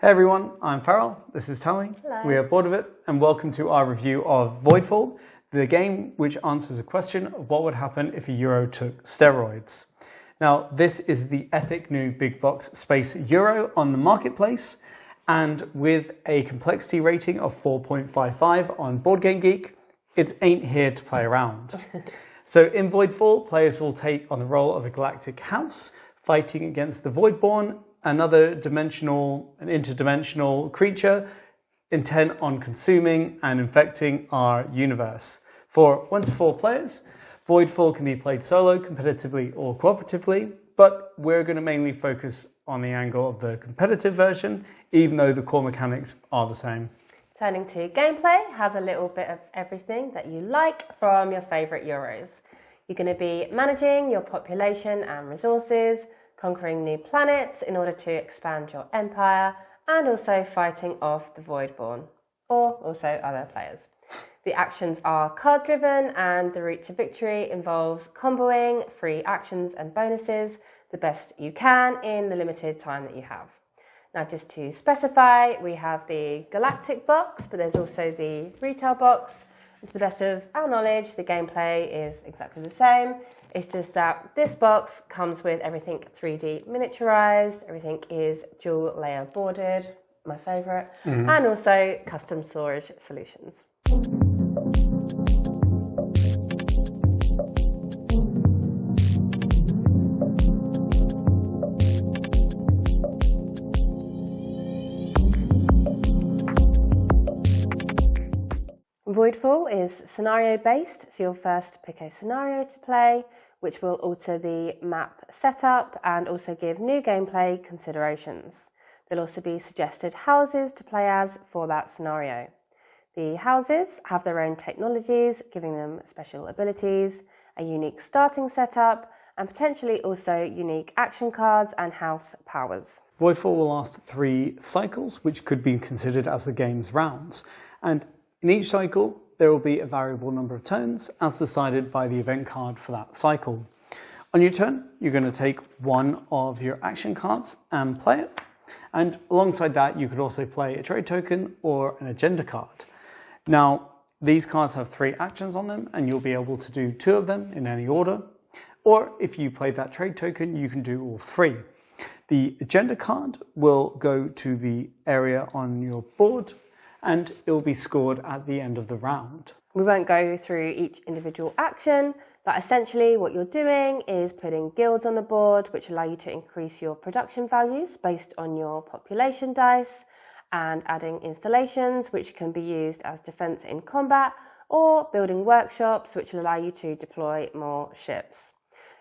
Hey everyone, I'm Farrell, this is Tally. Hello. We are bored of it, and welcome to our review of Voidfall, the game which answers a question of what would happen if a Euro took steroids. Now, this is the epic new big box space Euro on the marketplace, and with a complexity rating of 4.55 on BoardGameGeek, it ain't here to play around. So in Voidfall, players will take on the role of a galactic house, fighting against the Voidborn, another interdimensional creature intent on consuming and infecting our universe. For 1 to 4 players, Voidfall can be played solo, competitively or cooperatively, but we're going to mainly focus on the angle of the competitive version, even though the core mechanics are the same. Turning to gameplay, has a little bit of everything that you like from your favourite Euros. You're going to be managing your population and resources, conquering new planets in order to expand your empire, and also fighting off the Voidborn, or also other players. The actions are card-driven, and the route to victory involves comboing free actions and bonuses the best you can in the limited time that you have. Now, just to specify, we have the Galactic box, but there's also the retail box. And to the best of our knowledge, the gameplay is exactly the same. It's just that this box comes with everything 3D miniaturized, everything is dual layer boarded, my favourite, and also custom storage solutions. Voidfall is scenario-based, so you'll first pick a scenario to play, which will alter the map setup and also give new gameplay considerations. There'll also be suggested houses to play as for that scenario. The houses have their own technologies, giving them special abilities, a unique starting setup, and potentially also unique action cards and house powers. Voidfall will last 3 cycles, which could be considered as the game's rounds. And in each cycle, there will be a variable number of turns as decided by the event card for that cycle. On your turn, you're going to take one of your action cards and play it. And alongside that, you could also play a trade token or an agenda card. Now, these cards have 3 actions on them, and you'll be able to do 2 of them in any order. Or if you played that trade token, you can do all 3. The agenda card will go to the area on your board, and it will be scored at the end of the round. We won't go through each individual action, but essentially what you're doing is putting guilds on the board, which allow you to increase your production values based on your population dice, and adding installations, which can be used as defense in combat, or building workshops, which will allow you to deploy more ships.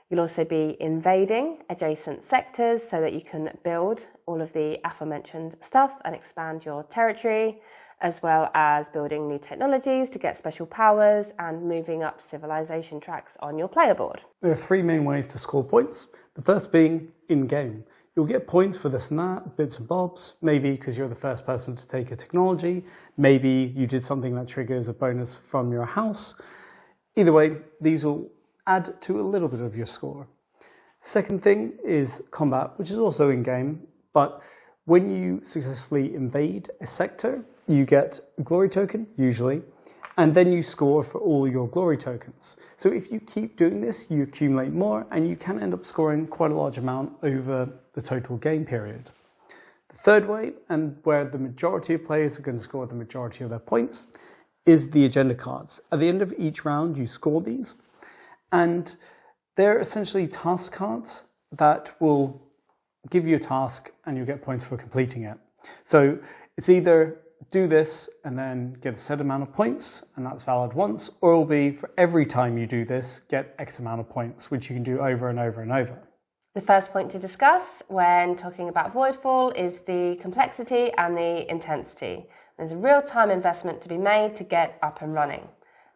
You'll also be invading adjacent sectors so that you can build all of the aforementioned stuff and expand your territory, as well as building new technologies to get special powers and moving up civilization tracks on your player board. There are 3 main ways to score points. The first being in-game. You'll get points for this and that, bits and bobs, maybe because you're the first person to take a technology, maybe you did something that triggers a bonus from your house. Either way, these will add to a little bit of your score. Second thing is combat, which is also in-game, but when you successfully invade a sector, you get a glory token, usually, and then you score for all your glory tokens. So if you keep doing this, you accumulate more, and you can end up scoring quite a large amount over the total game period. The third way, and where the majority of players are going to score the majority of their points, is the agenda cards. At the end of each round, you score these, and they're essentially task cards that will give you a task and you'll get points for completing it. So it's either do this and then get a set amount of points, and that's valid once, or it will be for every time you do this, get X amount of points, which you can do over and over and over. The first point to discuss when talking about Voidfall is the complexity and the intensity. There's a real time investment to be made to get up and running.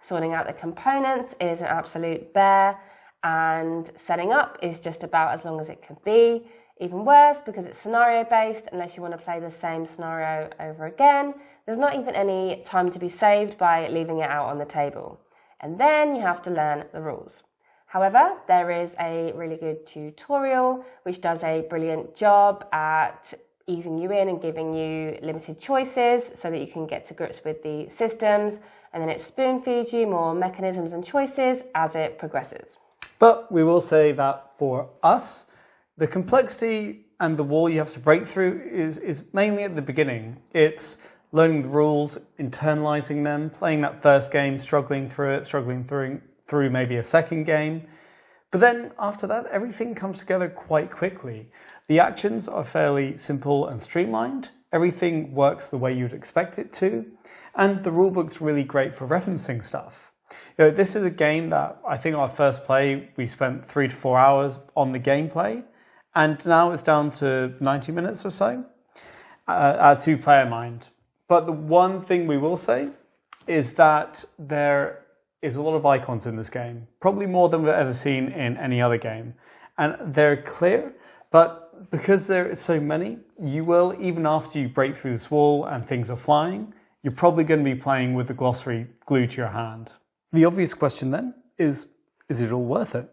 Sorting out the components is an absolute bear, and setting up is just about as long as it could be. Even worse, because it's scenario-based, unless you want to play the same scenario over again, there's not even any time to be saved by leaving it out on the table. And then you have to learn the rules. However, there is a really good tutorial which does a brilliant job at easing you in and giving you limited choices so that you can get to grips with the systems, and then it spoon feeds you more mechanisms and choices as it progresses. But we will say that for us, the complexity and the wall you have to break through is mainly at the beginning. It's learning the rules, internalizing them, playing that first game, struggling through it, struggling through maybe a second game. But then after that, everything comes together quite quickly. The actions are fairly simple and streamlined. Everything works the way you'd expect it to. And the rulebook's really great for referencing stuff. You know, this is a game that I think our first play, we spent 3 to 4 hours on the gameplay. And now it's down to 90 minutes or so at 2-player mind. But the one thing we will say is that there is a lot of icons in this game, probably more than we've ever seen in any other game. And they're clear, but because there are so many, you will, even after you break through this wall and things are flying, you're probably going to be playing with the glossary glued to your hand. The obvious question then is it all worth it?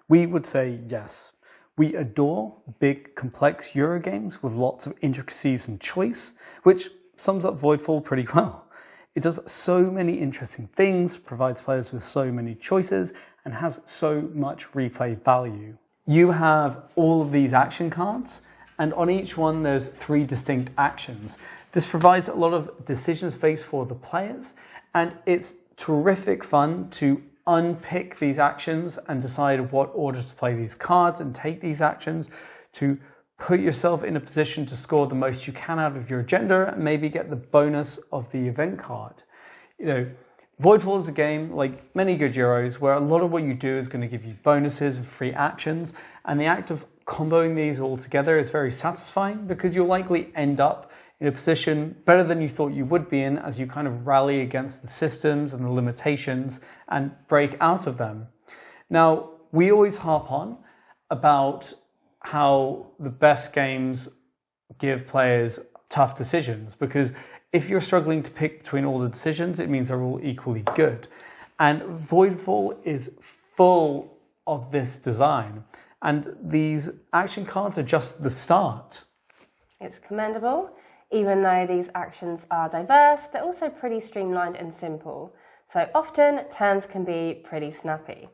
We would say yes. We adore big, complex Euro games with lots of intricacies and choice, which sums up Voidfall pretty well. It does so many interesting things, provides players with so many choices, and has so much replay value. You have all of these action cards, and on each one there's 3 distinct actions. This provides a lot of decision space for the players, and it's terrific fun to unpick these actions and decide what order to play these cards and take these actions, to put yourself in a position to score the most you can out of your agenda and maybe get the bonus of the event card. You know, Voidfall is a game, like many good Euros, where a lot of what you do is going to give you bonuses and free actions, and the act of comboing these all together is very satisfying because you'll likely end up in a position better than you thought you would be in as you kind of rally against the systems and the limitations and break out of them. Now, we always harp on about how the best games give players tough decisions, because if you're struggling to pick between all the decisions, it means they're all equally good. And Voidfall is full of this design, and these action cards are just the start. It's commendable. Even though these actions are diverse, they're also pretty streamlined and simple. So often, turns can be pretty snappy.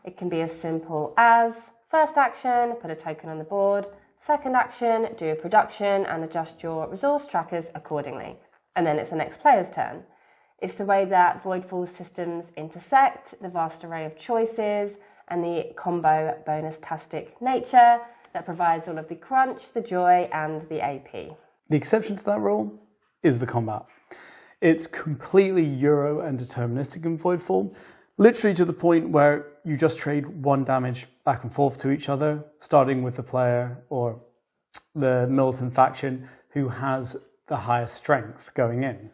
It can be as simple as first action, put a token on the board. Second action, do a production and adjust your resource trackers accordingly. And then it's the next player's turn. It's the way that Voidfall's systems intersect, the vast array of choices, and the combo bonus-tastic nature that provides all of the crunch, the joy, and the AP. The exception to that rule is the combat. It's completely Euro and deterministic in Voidfall, literally to the point where you just trade 1 damage back and forth to each other, starting with the player or the militant faction who has the highest strength going in.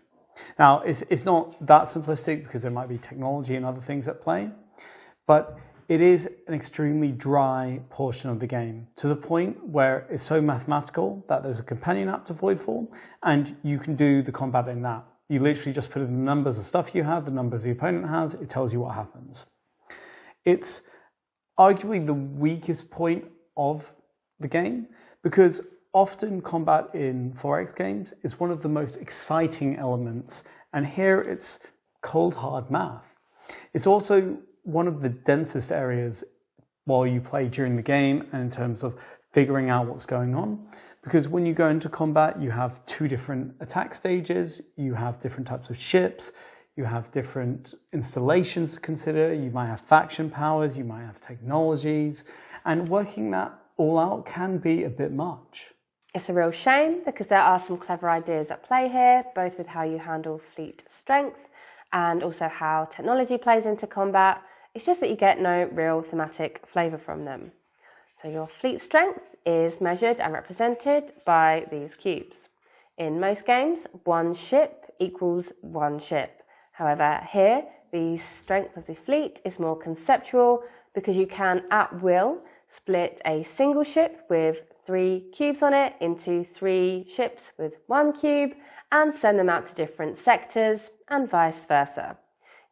Now, it's not that simplistic because there might be technology and other things at play, but it is an extremely dry portion of the game, to the point where it's so mathematical that there's a companion app to Voidfall and you can do the combat in that. You literally just put in the numbers of stuff you have, the numbers the opponent has, it tells you what happens. It's arguably the weakest point of the game because often combat in 4X games is one of the most exciting elements, and here it's cold hard math. It's also one of the densest areas while you play during the game and in terms of figuring out what's going on, because when you go into combat you have 2 different attack stages, you have different types of ships, you have different installations to consider, you might have faction powers, you might have technologies, and working that all out can be a bit much. It's a real shame because there are some clever ideas at play here, both with how you handle fleet strength and also how technology plays into combat. It's just that you get no real thematic flavour from them. So your fleet strength is measured and represented by these cubes. In most games, 1 ship equals 1 ship. However, here, the strength of the fleet is more conceptual because you can, at will, split a single ship with 3 cubes on it into 3 ships with 1 cube and send them out to different sectors and vice versa.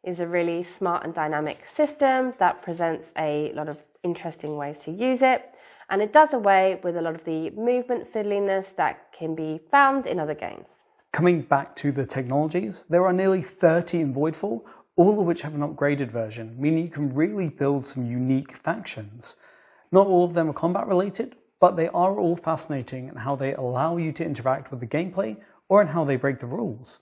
It's a really smart and dynamic system that presents a lot of interesting ways to use it, and it does away with a lot of the movement fiddliness that can be found in other games. Coming back to the technologies, there are nearly 30 in Voidfall, all of which have an upgraded version, meaning you can really build some unique factions. Not all of them are combat related, but they are all fascinating in how they allow you to interact with the gameplay or in how they break the rules.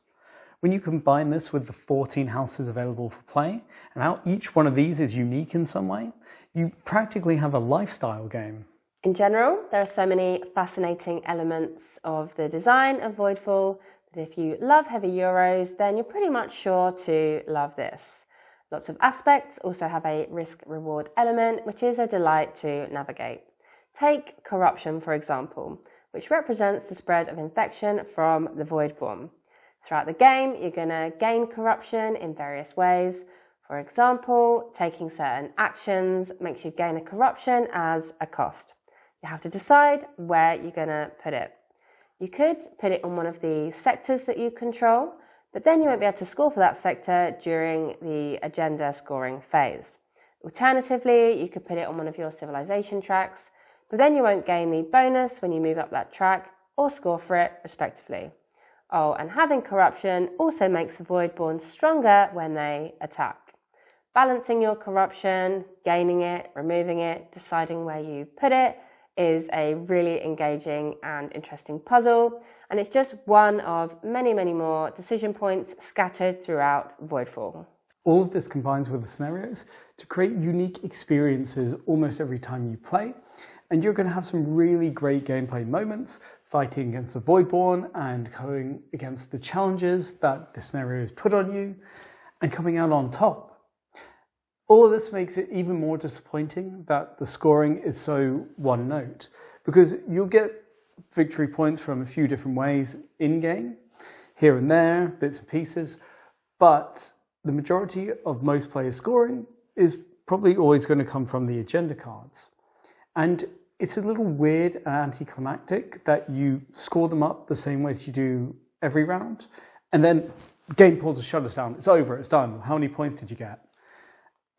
When you combine this with the 14 houses available for play, and how each one of these is unique in some way, you practically have a lifestyle game. In general, there are so many fascinating elements of the design of Voidfall that if you love heavy Euros, then you're pretty much sure to love this. Lots of aspects also have a risk-reward element, which is a delight to navigate. Take corruption, for example, which represents the spread of infection from the Voidborn. Throughout the game, you're going to gain corruption in various ways. For example, taking certain actions makes you gain a corruption as a cost. You have to decide where you're going to put it. You could put it on one of the sectors that you control, but then you won't be able to score for that sector during the agenda scoring phase. Alternatively, you could put it on one of your civilization tracks, but then you won't gain the bonus when you move up that track or score for it, respectively. Oh, and having corruption also makes the Voidborn stronger when they attack. Balancing your corruption, gaining it, removing it, deciding where you put it is a really engaging and interesting puzzle, and it's just one of many, many more decision points scattered throughout Voidfall. All of this combines with the scenarios to create unique experiences almost every time you play, and you're going to have some really great gameplay moments fighting against the Voidborn and going against the challenges that the scenario has put on you and coming out on top. All of this makes it even more disappointing that the scoring is so one note, because you'll get victory points from a few different ways in-game, here and there, bits and pieces, but the majority of most players' scoring is probably always going to come from the agenda cards. And it's a little weird and anticlimactic that you score them up the same way as you do every round, and then the game pulls the shutters down. It's over, it's done. How many points did you get?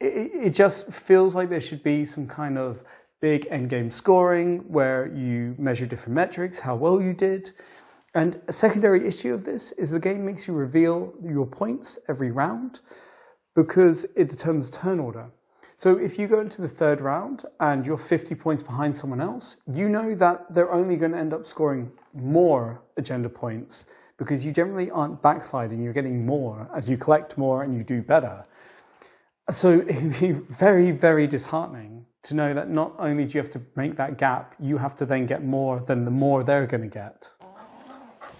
It just feels like there should be some kind of big endgame scoring where you measure different metrics, how well you did. And a secondary issue of this is the game makes you reveal your points every round because it determines turn order. So if you go into the third round and you're 50 points behind someone else, you know that they're only going to end up scoring more agenda points because you generally aren't backsliding, you're getting more as you collect more and you do better. So it'd be very, very disheartening to know that not only do you have to make that gap, you have to then get more than the more they're going to get.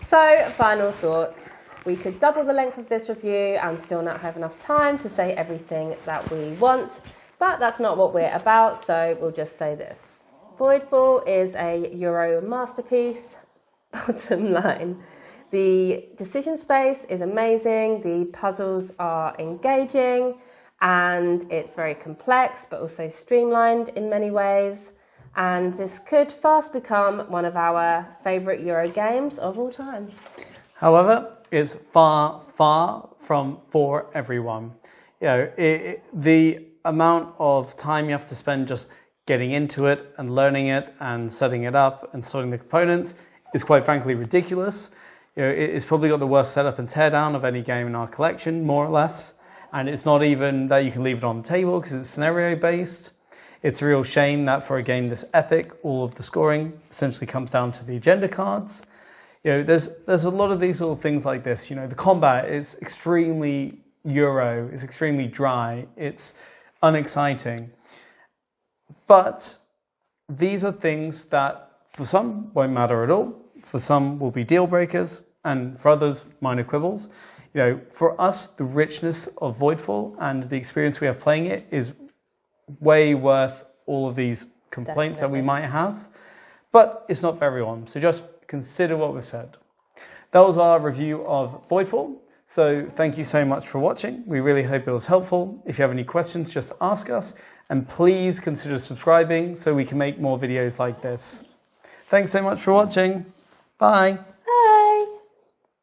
So, final thoughts. We could double the length of this review and still not have enough time to say everything that we want. But that's not what we're about, so we'll just say this. Voidfall is a Euro masterpiece, bottom line. The decision space is amazing, the puzzles are engaging, and it's very complex, but also streamlined in many ways. And this could fast become one of our favourite Euro games of all time. However, it's far, far from for everyone. You know, the amount of time you have to spend just getting into it and learning it and setting it up and sorting the components is quite frankly ridiculous. You know, it's probably got the worst setup and teardown of any game in our collection, more or less. And it's not even that you can leave it on the table because it's scenario based. It's a real shame that for a game this epic, all of the scoring essentially comes down to the agenda cards. You know, there's a lot of these little things like this. You know, the combat is extremely Euro, it's extremely dry, it's unexciting. But these are things that for some won't matter at all, for some will be deal breakers, and for others, minor quibbles. You know, for us, the richness of Voidfall and the experience we have playing it is way worth all of these complaints that we might have. But it's not for everyone, so just consider what was said. That was our review of Voidfall. So thank you so much for watching. We really hope it was helpful. If you have any questions, just ask us. And please consider subscribing so we can make more videos like this. Thanks so much for watching. Bye.